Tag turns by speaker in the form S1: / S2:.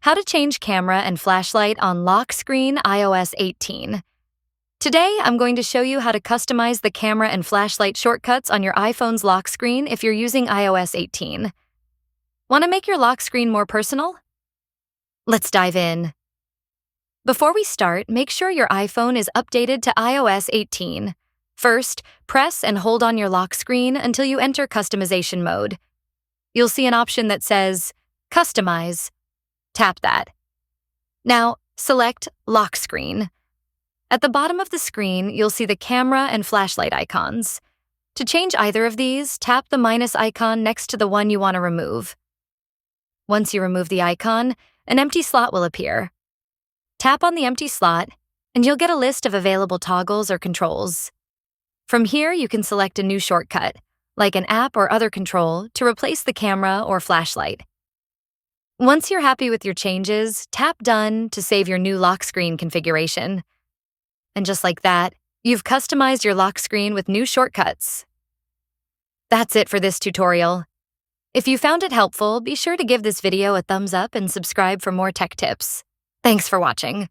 S1: How to change camera and flashlight on lock screen iOS 18. Today, I'm going to show you how to customize the camera and flashlight shortcuts on your iPhone's lock screen if you're using iOS 18. Want to make your lock screen more personal? Let's dive in. Before we start, make sure your iPhone is updated to iOS 18. First, press and hold on your lock screen until you enter customization mode. You'll see an option that says, Customize. Tap that. Now, select Lock Screen. At the bottom of the screen, you'll see the camera and flashlight icons. To change either of these, tap the minus icon next to the one you want to remove. Once you remove the icon, an empty slot will appear. Tap on the empty slot, and you'll get a list of available toggles or controls. From here, you can select a new shortcut, like an app or other control, to replace the camera or flashlight. Once you're happy with your changes, tap Done to save your new lock screen configuration. And just like that, you've customized your lock screen with new shortcuts. That's it for this tutorial. If you found it helpful, be sure to give this video a thumbs up and subscribe for more tech tips. Thanks for watching.